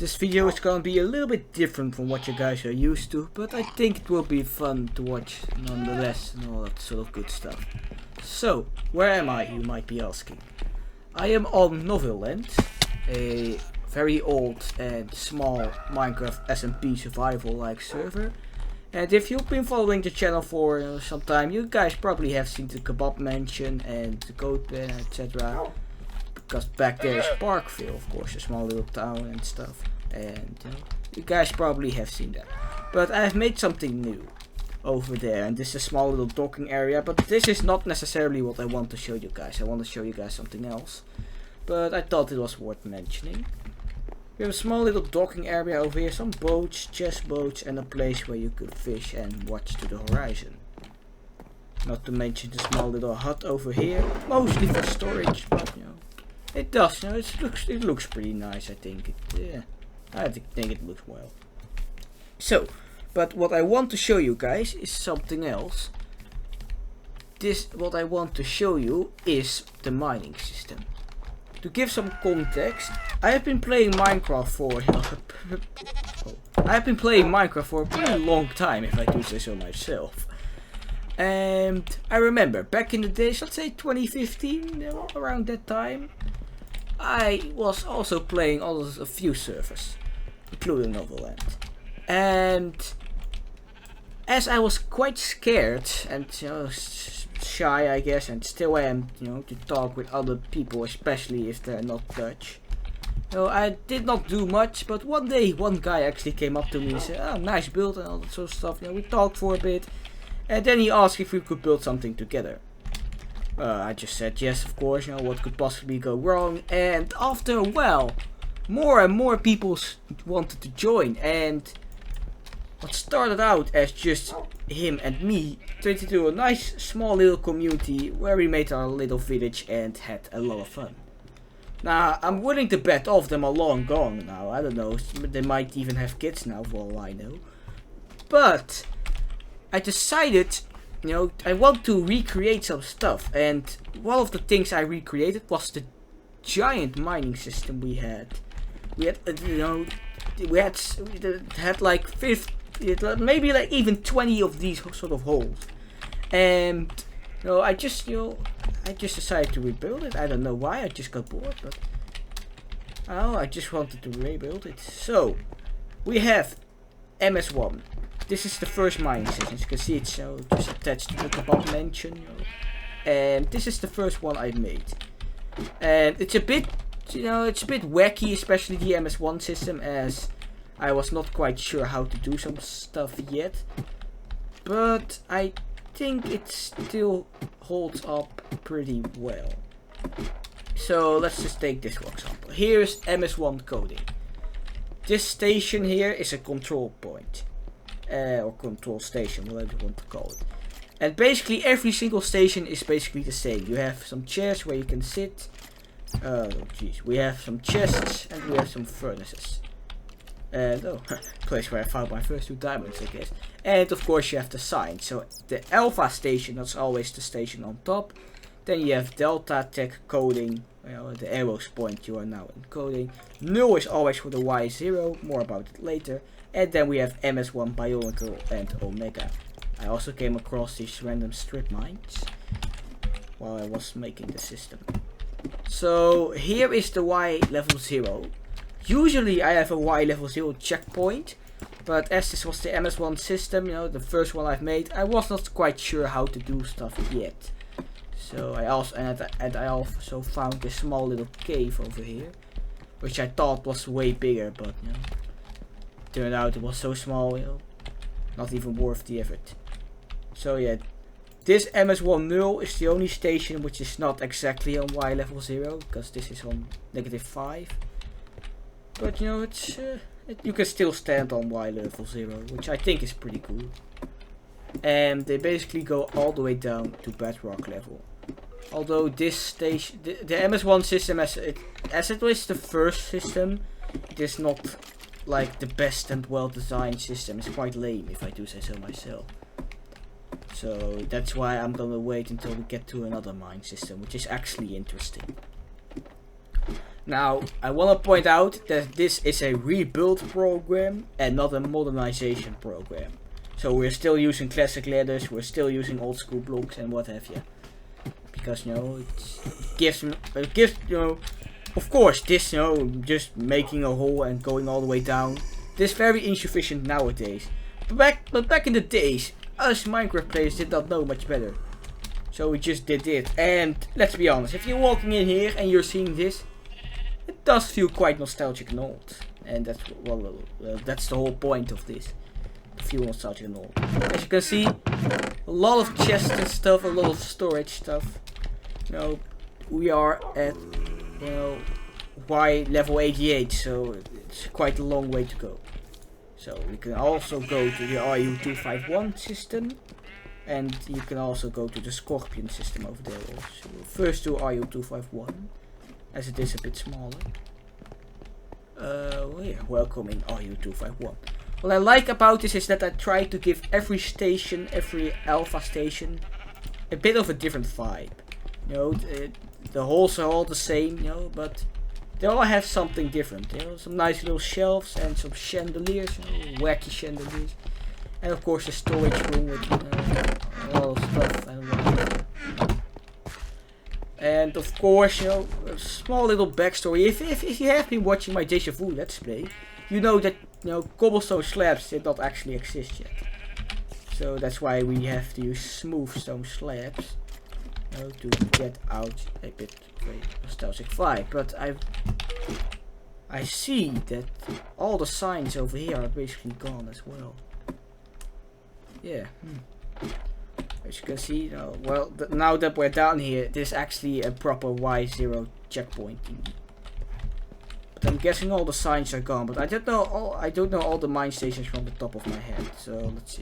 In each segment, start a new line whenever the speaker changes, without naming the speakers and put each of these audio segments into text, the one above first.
This video is gonna be a little bit different from what you guys are used to, but I think it will be fun to watch nonetheless and all that sort of good stuff. So, where am I, you might be asking? I am on Novylen, a very old and small Minecraft SMP survival-like server. And if you've been following the channel for some time, you guys probably have seen the Kebab Mansion and the Goat Pen, etc. Because back there is Parkville, of course, a small little town and stuff. And you guys probably have seen that. But I have made something new over there, and this is a small little docking area. But this is not necessarily what I want to show you guys. I want to show you guys something else. But I thought it was worth mentioning. We have a small little docking area over here, some boats, chest boats, and a place where you could fish and watch to the horizon. Not to mention the small little hut over here, mostly for storage, but it does, it looks pretty nice, I think. I think it looks well. So, but what I want to show you guys is something else. What I want to show you is the mining system. To give some context, I have been playing Minecraft for a pretty long time, if I do say so myself. And I remember back in the days, let's say 2015, around that time, I was also playing a few servers, including Novylen. And as I was quite scared and shy, I guess, and still am, to talk with other people, especially if they're not Dutch. I did not do much, but one day one guy actually came up to me and said, "Oh, nice build," and all that sort of stuff. We talked for a bit, and then he asked if we could build something together. I just said yes, of course. What could possibly go wrong? And after a while, more and more people wanted to join, and what started out as just him and me turned into a nice small little community where we made our little village and had a lot of fun. Now, I'm willing to bet all of them are long gone now. I don't know, they might even have kids now for all I know. But I decided, I want to recreate some stuff, and one of the things I recreated was the giant mining system we had. We had, had like 50, maybe like even 20 of these sort of holes, and I just decided to rebuild it. I don't know why. I just got bored, but I just wanted to rebuild it. So we have MS1. This is the first mining system. As you can see, it's just attached to the Kebab Mansion, and this is the first one I made. And it's a bit, it's a bit wacky, especially the MS1 system, as I was not quite sure how to do some stuff yet. But I think it still holds up pretty well. So let's just take this for example. Here is MS1 coding. This station here is a control point. Or control station, whatever you want to call it. And basically every single station is basically the same. You have some chairs where you can sit. We have some chests and we have some furnaces. And place where I found my first 2 diamonds, I guess. And of course you have the sign. So the alpha station, that's always the station on top. Then you have Delta Tech coding. The arrows point you are now in coding. 0 is always for the Y0. More about it later. And then we have MS1 Bionicle and Omega. I also came across these random strip mines while I was making the system. So here is the Y level 0. Usually I have a Y level 0 checkpoint, but as this was the MS1 system, the first one I've made, I was not quite sure how to do stuff yet. So I also found this small little cave over here, which I thought was way bigger, but turned out it was so small, not even worth the effort. So yeah, this MS1 0 is the only station which is not exactly on Y level 0, because this is on -5. But it's you can still stand on Y level 0, which I think is pretty cool. And they basically go all the way down to bedrock level. Although this station, the MS1 system, as it was the first system, it is not like the best and well designed system. It's quite lame, if I do say so myself. So that's why I'm gonna wait until we get to another mine system, which is actually interesting. Now, I want to point out that this is a rebuild program and not a modernization program. So we're still using classic ladders, we're still using old school blocks and what have you. Because, you know, it gives, you know, of course, this, you know, just making a hole and going all the way down, this is very insufficient nowadays. But back in the days, us Minecraft players did not know much better. So we just did it. And let's be honest, if you're walking in here and you're seeing this, it does feel quite nostalgic and old. And that's, well, that's the whole point of this. To feel nostalgic and old. As you can see, a lot of chests and stuff, a lot of storage stuff. You know, we are at, you know, Y level 88, so it's quite a long way to go. So we can also go to the RU251 system, and you can also go to the Scorpion system over there also. First to RU251, as it is a bit smaller. Well, yeah, welcome in RU251. What I like about this is that I try to give every station, every alpha station, a bit of a different vibe. You know, the holes are all the same, you know, but they all have something different. You know, some nice little shelves and some chandeliers, you know, wacky chandeliers, and of course the storage room with a lot of stuff and whatnot. And of course, you know, a small little backstory. If you have been watching my Deja Vu Let's Play, you know that, you know, cobblestone slabs did not actually exist yet. So that's why we have to use smooth stone slabs, you know, to get out a bit of a nostalgic vibe. But I see that all the signs over here are basically gone as well. Yeah. As you can see, you know, well, now that we're down here, there's actually a proper Y0 checkpoint. But I'm guessing all the signs are gone. But I don't know all the mine stations from the top of my head. So let's see.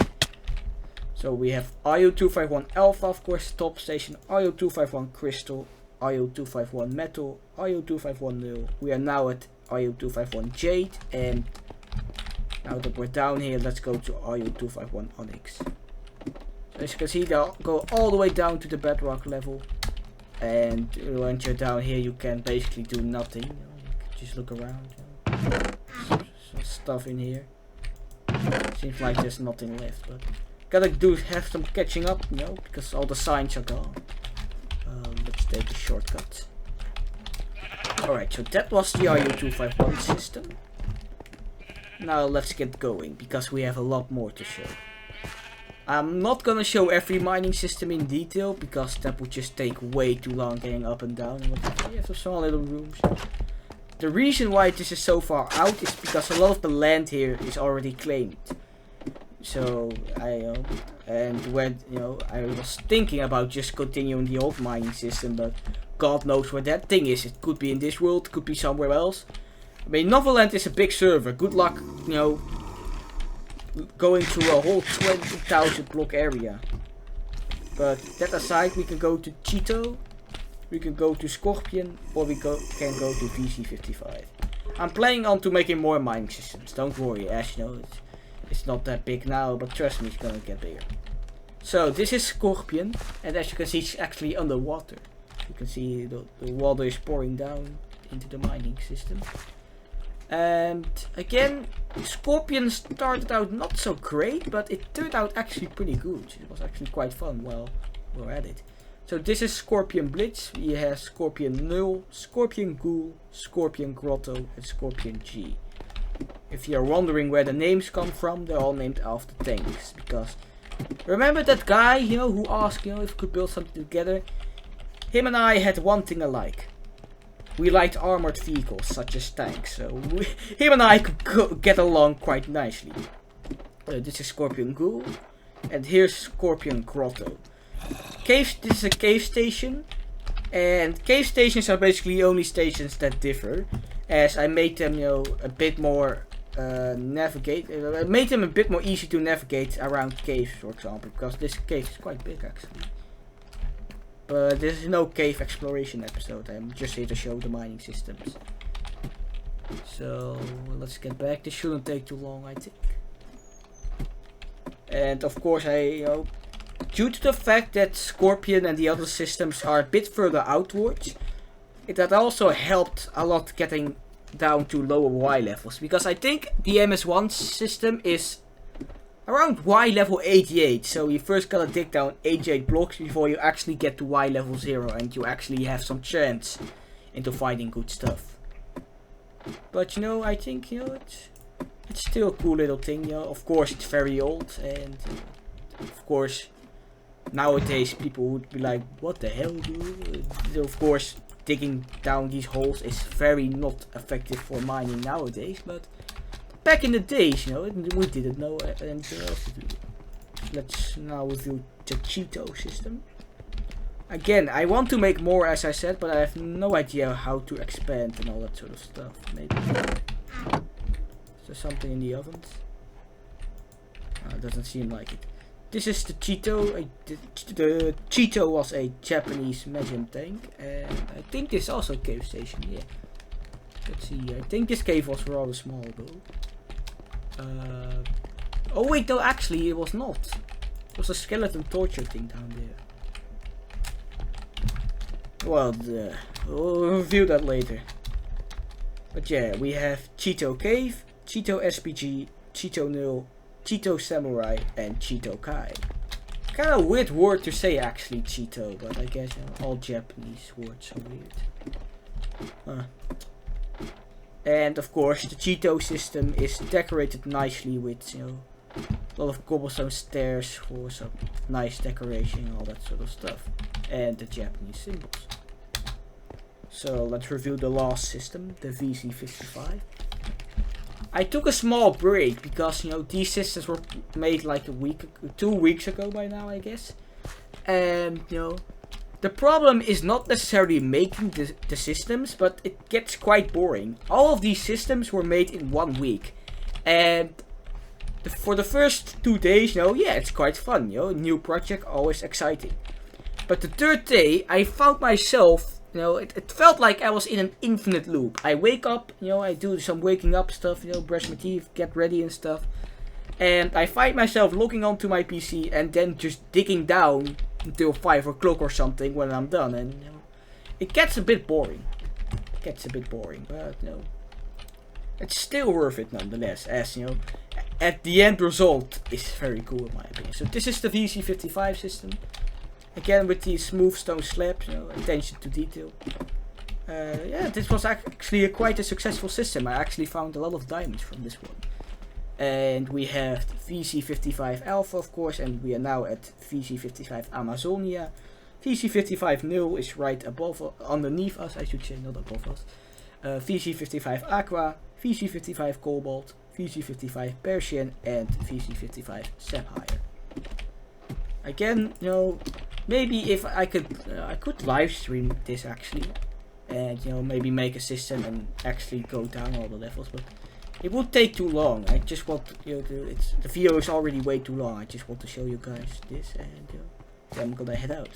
So we have RU251 Alpha, of course, top station. RU251 Crystal, RU251 Metal, RU251 Null. We are now at RU251 Jade, and now that we're down here, let's go to RU251 Onyx. As you can see, they'll go all the way down to the bedrock level, and once you're down here, you can basically do nothing. You know, you can just look around. You know. Some stuff in here. Seems like there's nothing left, but gotta have some catching up, you know, because all the signs are gone. Let's take a shortcut. Alright, so that was the RU251 system. Now let's get going, because we have a lot more to show. I'm not gonna show every mining system in detail, because that would just take way too long getting up and down. And we have some small little rooms. The reason why this is so far out is because a lot of the land here is already claimed. So and when, you know, I was thinking about just continuing the old mining system, but God knows where that thing is. It could be in this world, could be somewhere else. I mean, Novylen is a big server. Good luck, you know, going through a whole 20,000 block area. But that aside, we can go to Cheeto, we can go to Scorpion, or we can go to VC55. I'm planning on to making more mining systems. Don't worry, as you know, it's not that big now, but trust me, it's gonna get bigger. So this is Scorpion, and as you can see, it's actually underwater. You can see the water is pouring down into the mining system. And again, Scorpion started out not so great, but it turned out actually pretty good. It was actually quite fun while we're at it. So this is Scorpion Blitz. We have Scorpion Null, Scorpion Ghoul, Scorpion Grotto, and Scorpion G. If you're wondering where the names come from, they're all named after tanks. Because remember that guy, you know, who asked, you know, if we could build something together? Him and I had one thing alike. We liked armored vehicles, such as tanks. So him and I could get along quite nicely. This is Scorpion Ghoul. And here's Scorpion Grotto. This is a cave station. And cave stations are basically the only stations that differ. As I made them, you know, a bit more I made them a bit more easy to navigate around caves, for example. Because this cave is quite big, actually. But this is no cave exploration episode. I'm just here to show the mining systems. So let's get back. This shouldn't take too long, I think. And of course, you know, due to the fact that Scorpion and the other systems are a bit further outwards, that also helped a lot getting down to lower Y levels, because I think the MS1 system is around Y level 88, so you first gotta dig down 88 blocks before you actually get to Y level 0 and you actually have some chance into finding good stuff. But you know, I think, you know, it's still a cool little thing. You know, of course it's very old, and of course nowadays people would be like, what the hell, dude? Of course digging down these holes is very not effective for mining nowadays, but back in the days, you know, we didn't know anything else to do. Let's now review the Cheeto system. Again, I want to make more, as I said, but I have no idea how to expand and all that sort of stuff. Maybe is there something in the ovens? It doesn't seem like it. This is the Cheeto. The Cheeto was a Japanese medium tank, and I think this also cave station. Yeah. Let's see. I think this cave was rather small though. Oh wait, no, actually it was not. It was a skeleton torture thing down there. Well, we'll review that later. But yeah, we have Cheeto Cave, Cheeto SPG, Cheeto Null, Cheeto Samurai, and Cheeto Kai. Kind of weird word to say actually, Cheeto, but I guess all Japanese words are weird. And of course, the Cheeto system is decorated nicely with, you know, a lot of cobblestone stairs for some nice decoration and all that sort of stuff. And the Japanese symbols. So let's review the last system, the VC55. I took a small break because, you know, these systems were made like 2 weeks ago by now, I guess. And, you know, the problem is not necessarily making the systems, but it gets quite boring. All of these systems were made in 1 week. And for the first 2 days, you know, yeah, it's quite fun, you know, new project, always exciting. But the third day, I found myself, you know, it felt like I was in an infinite loop. I wake up, you know, I do some waking up stuff, you know, brush my teeth, get ready and stuff. And I find myself logging onto my PC and then just digging down until 5 o'clock or something when I'm done. And, you know, it gets a bit boring. But, you know, it's still worth it nonetheless, as, you know, at the end result is very cool in my opinion. So this is the VC55 system. Again with these smooth stone slabs, you know, attention to detail. Yeah, this was actually quite a successful system. I actually found a lot of diamonds from this one. And we have VC55 Alpha, of course, and we are now at VC55 Amazonia. VC55 Null is right above, underneath us, I should say, not above us. VC55 Aqua, VC55 Cobalt, VC55 Persian, and VC55 Sapphire. Again, you know, maybe if I could live stream this actually, and you know, maybe make a system and actually go down all the levels, but it would take too long. I just want to, you know, the video is already way too long. I just want to show you guys this, and you know, then I'm gonna head out.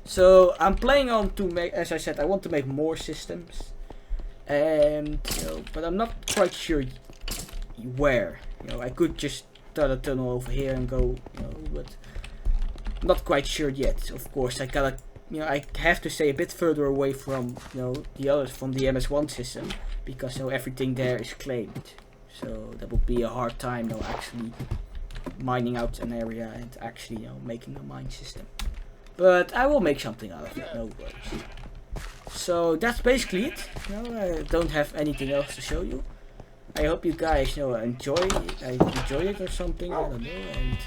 So I'm planning on to make, as I said, I want to make more systems, and you know, but I'm not quite sure where. You know, I could just start a tunnel over here and go, you know, but not quite sure yet. Of course, I gotta, you know, I have to stay a bit further away from, you know, the others, from the MS1 system, because, you know, everything there is claimed. So that would be a hard time, you know, actually mining out an area and actually, you know, making a mine system. But I will make something out of it, no worries. So that's basically it. You know, I don't have anything else to show you. I hope you guys, you know, enjoy it or something. I don't know. And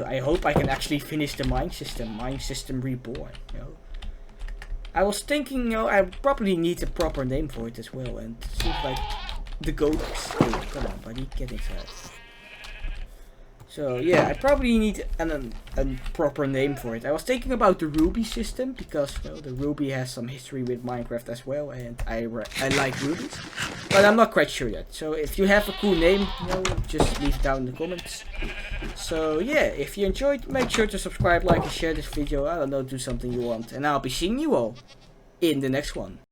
I hope I can actually finish the mine system Reborn, you know. I was thinking, you know, I probably need a proper name for it as well, and it seems like the Goodluck. Hey, come on, buddy, get inside. So yeah, I probably need a proper name for it. I was thinking about the Ruby system, because, you know, the Ruby has some history with Minecraft as well, and I like rubies, but I'm not quite sure yet. So if you have a cool name, you know, just leave it down in the comments. So yeah, if you enjoyed, make sure to subscribe, like, and share this video. I don't know, do something you want, and I'll be seeing you all in the next one.